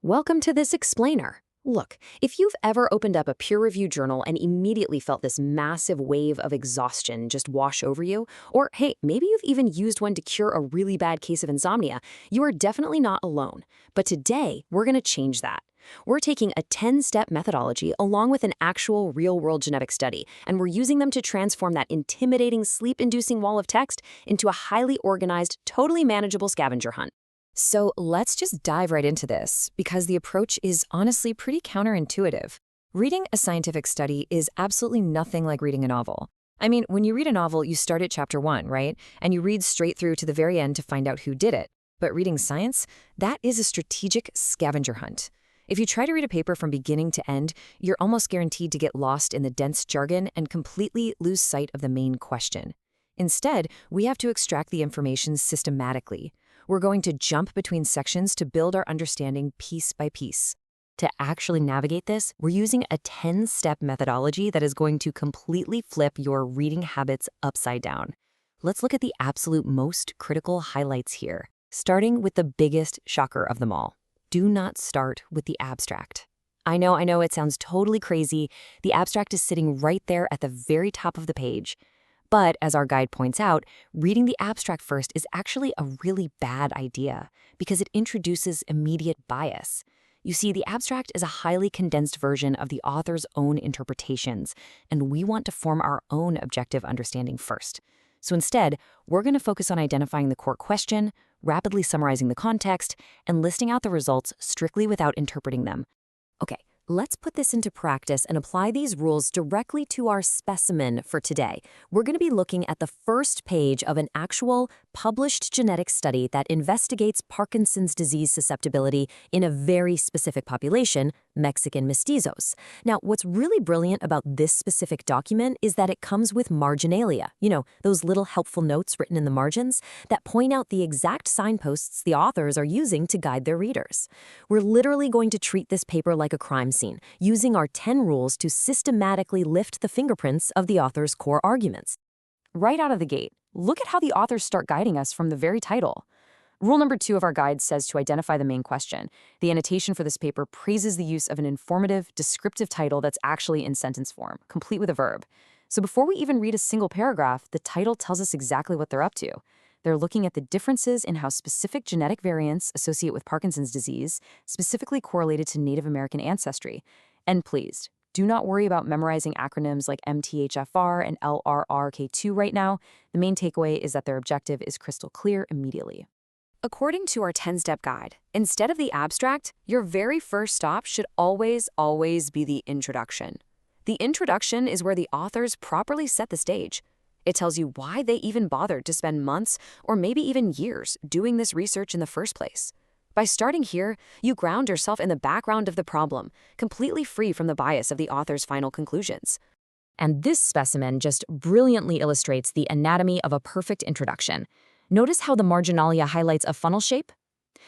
Welcome to this explainer. Look, if you've ever opened up a peer-reviewed journal and immediately felt this massive wave of exhaustion just wash over you, or hey, maybe you've even used one to cure a really bad case of insomnia, you are definitely not alone. But today, we're going to change that. We're taking a 10-step methodology along with an actual real-world genetic study, and we're using them to transform that intimidating sleep-inducing wall of text into a highly organized, totally manageable scavenger hunt. So let's just dive right into this, because the approach is honestly pretty counterintuitive. Reading a scientific study is absolutely nothing like reading a novel. I mean, when you read a novel, you start at chapter 1, right? And you read straight through to the very end to find out who did it. But reading science, that is a strategic scavenger hunt. If you try to read a paper from beginning to end, you're almost guaranteed to get lost in the dense jargon and completely lose sight of the main question. Instead, we have to extract the information systematically. We're going to jump between sections to build our understanding piece by piece. To actually navigate this, we're using a 10-step methodology that is going to completely flip your reading habits upside down. Let's look at the absolute most critical highlights here, starting with the biggest shocker of them all. Do not start with the abstract. I know, it sounds totally crazy. The abstract is sitting right there at the very top of the page. But, as our guide points out, reading the abstract first is actually a really bad idea because it introduces immediate bias. You see, the abstract is a highly condensed version of the author's own interpretations, and we want to form our own objective understanding first. So instead, we're going to focus on identifying the core question, rapidly summarizing the context, and listing out the results strictly without interpreting them. Okay. Let's put this into practice and apply these rules directly to our specimen for today. We're going to be looking at the first page of an actual published genetic study that investigates Parkinson's disease susceptibility in a very specific population, Mexican mestizos. Now, what's really brilliant about this specific document is that it comes with marginalia, those little helpful notes written in the margins that point out the exact signposts the authors are using to guide their readers. We're literally going to treat this paper like a crime scene, using our 10 rules to systematically lift the fingerprints of the author's core arguments. Right out of the gate, look at how the authors start guiding us from the very title. Rule number 2 of our guide says to identify the main question. The annotation for this paper praises the use of an informative, descriptive title that's actually in sentence form, complete with a verb. So before we even read a single paragraph, the title tells us exactly what they're up to. They're looking at the differences in how specific genetic variants associate with Parkinson's disease, specifically correlated to Native American ancestry. And please, do not worry about memorizing acronyms like MTHFR and LRRK2 right now. The main takeaway is that their objective is crystal clear immediately. According to our 10-step guide, instead of the abstract, your very first stop should always be the introduction. The introduction is where the authors properly set the stage. It tells you why they even bothered to spend months or maybe even years doing this research in the first place. By starting here, you ground yourself in the background of the problem, completely free from the bias of the author's final conclusions. And this specimen just brilliantly illustrates the anatomy of a perfect introduction. Notice how the marginalia highlights a funnel shape?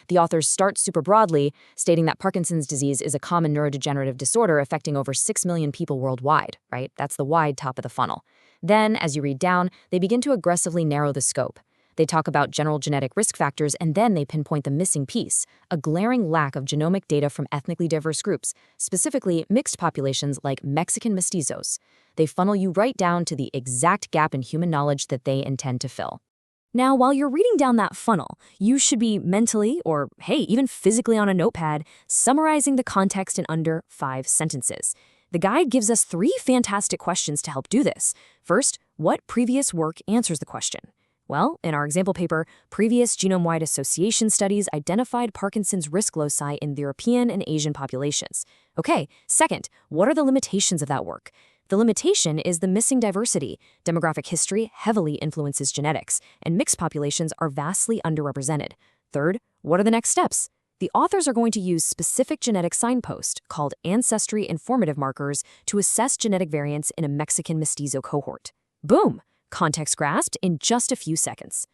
The authors start super broadly, stating that Parkinson's disease is a common neurodegenerative disorder affecting over 6 million people worldwide, right? That's the wide top of the funnel. Then, as you read down, they begin to aggressively narrow the scope. They talk about general genetic risk factors, and then they pinpoint the missing piece, a glaring lack of genomic data from ethnically diverse groups, specifically mixed populations like Mexican mestizos. They funnel you right down to the exact gap in human knowledge that they intend to fill. Now, while you're reading down that funnel, you should be mentally, or hey, even physically on a notepad, summarizing the context in under 5 sentences. The guide gives us 3 fantastic questions to help do this. First, what previous work answers the question? Well, in our example paper, previous genome-wide association studies identified Parkinson's risk loci in the European and Asian populations. Okay, second, what are the limitations of that work? The limitation is the missing diversity. Demographic history heavily influences genetics, and mixed populations are vastly underrepresented. Third, what are the next steps? The authors are going to use specific genetic signposts called ancestry informative markers to assess genetic variants in a Mexican mestizo cohort. Boom! Context grasped in just a few seconds.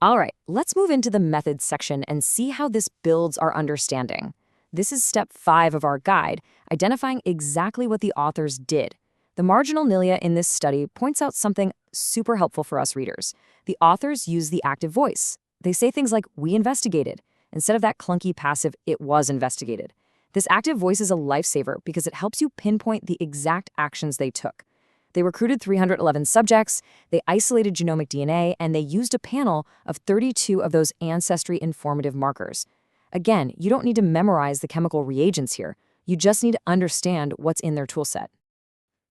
All right, let's move into the methods section and see how this builds our understanding. This is step 5 of our guide, identifying exactly what the authors did. The marginalia in this study points out something super helpful for us readers. The authors use the active voice. They say things like, "We investigated." instead of that clunky passive "it was investigated." This active voice is a lifesaver because it helps you pinpoint the exact actions they took. They recruited 311 subjects, they isolated genomic DNA, and they used a panel of 32 of those ancestry informative markers. Again, you don't need to memorize the chemical reagents here. You just need to understand what's in their toolset.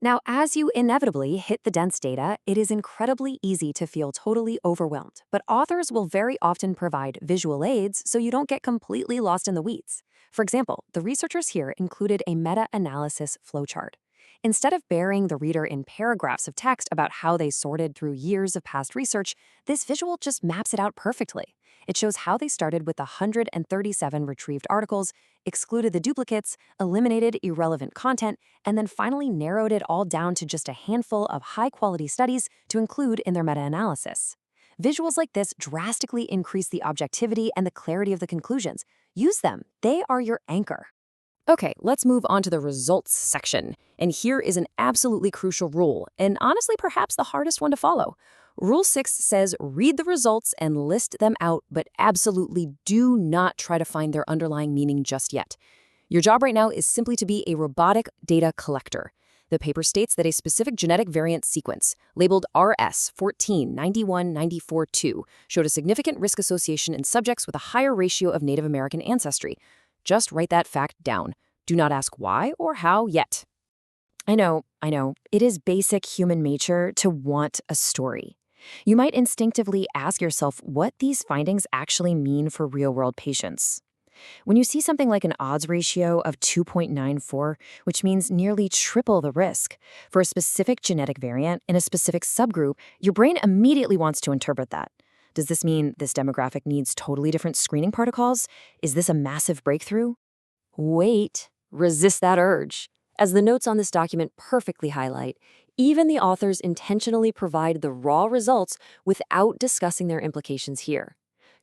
Now, as you inevitably hit the dense data, it is incredibly easy to feel totally overwhelmed, but authors will very often provide visual aids so you don't get completely lost in the weeds. For example, the researchers here included a meta-analysis flowchart. Instead of burying the reader in paragraphs of text about how they sorted through years of past research, this visual just maps it out perfectly. It shows how they started with the 137 retrieved articles, excluded the duplicates, eliminated irrelevant content, and then finally narrowed it all down to just a handful of high-quality studies to include in their meta-analysis. Visuals like this drastically increase the objectivity and the clarity of the conclusions. Use them. They are your anchor. Okay, let's move on to the results section. And here is an absolutely crucial rule, and honestly, perhaps the hardest one to follow. Rule 6 says read the results and list them out, but absolutely do not try to find their underlying meaning just yet. Your job right now is simply to be a robotic data collector. The paper states that a specific genetic variant sequence, labeled RS149194-2, showed a significant risk association in subjects with a higher ratio of Native American ancestry. Just write that fact down. Do not ask why or how yet. I know. It is basic human nature to want a story. You might instinctively ask yourself what these findings actually mean for real-world patients. When you see something like an odds ratio of 2.94, which means nearly triple the risk, for a specific genetic variant in a specific subgroup, your brain immediately wants to interpret that. Does this mean this demographic needs totally different screening protocols? Is this a massive breakthrough? Wait, resist that urge. As the notes on this document perfectly highlight, even the authors intentionally provide the raw results without discussing their implications here.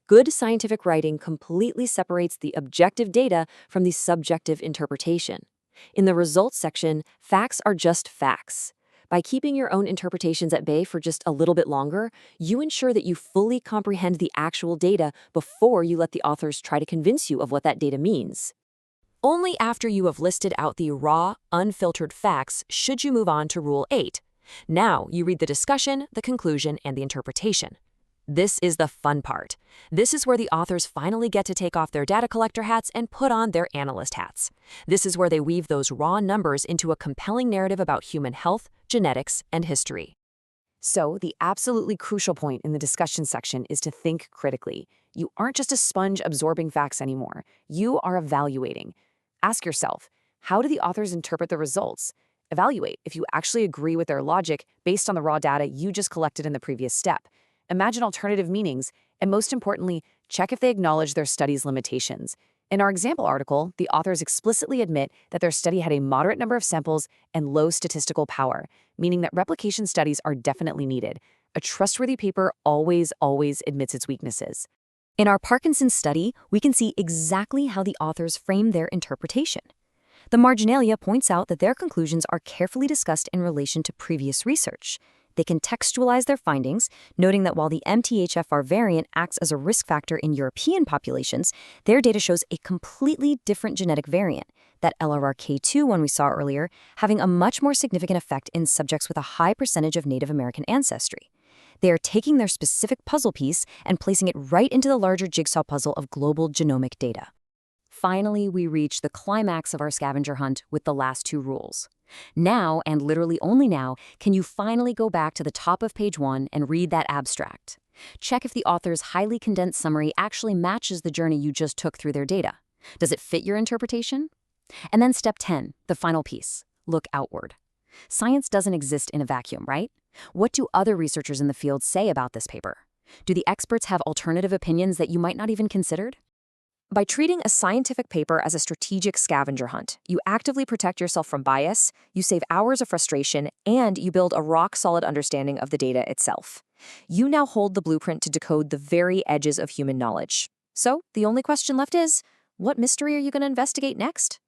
Good scientific writing completely separates the objective data from the subjective interpretation. In the results section, facts are just facts. By keeping your own interpretations at bay for just a little bit longer, you ensure that you fully comprehend the actual data before you let the authors try to convince you of what that data means. Only after you have listed out the raw, unfiltered facts should you move on to Rule 8. Now you read the discussion, the conclusion, and the interpretation. This is the fun part. This is where the authors finally get to take off their data collector hats and put on their analyst hats. This is where they weave those raw numbers into a compelling narrative about human health, genetics, and history. So, the absolutely crucial point in the discussion section is to think critically. You aren't just a sponge absorbing facts anymore. You are evaluating. Ask yourself, how do the authors interpret the results? Evaluate if you actually agree with their logic based on the raw data you just collected in the previous step. Imagine alternative meanings, and most importantly, check if they acknowledge their study's limitations. In our example article, the authors explicitly admit that their study had a moderate number of samples and low statistical power, meaning that replication studies are definitely needed. A trustworthy paper always admits its weaknesses. In our Parkinson's study, we can see exactly how the authors frame their interpretation. The marginalia points out that their conclusions are carefully discussed in relation to previous research. They contextualize their findings, noting that while the MTHFR variant acts as a risk factor in European populations, their data shows a completely different genetic variant, that LRRK2 one we saw earlier, having a much more significant effect in subjects with a high percentage of Native American ancestry. They are taking their specific puzzle piece and placing it right into the larger jigsaw puzzle of global genomic data. Finally, we reach the climax of our scavenger hunt with the last two rules. Now, and literally only now, can you finally go back to the top of page 1 and read that abstract. Check if the author's highly condensed summary actually matches the journey you just took through their data. Does it fit your interpretation? And then step 10, the final piece, look outward. Science doesn't exist in a vacuum, right? What do other researchers in the field say about this paper? Do the experts have alternative opinions that you might not even considered? By treating a scientific paper as a strategic scavenger hunt, you actively protect yourself from bias, you save hours of frustration, and you build a rock-solid understanding of the data itself. You now hold the blueprint to decode the very edges of human knowledge. So, the only question left is, what mystery are you going to investigate next?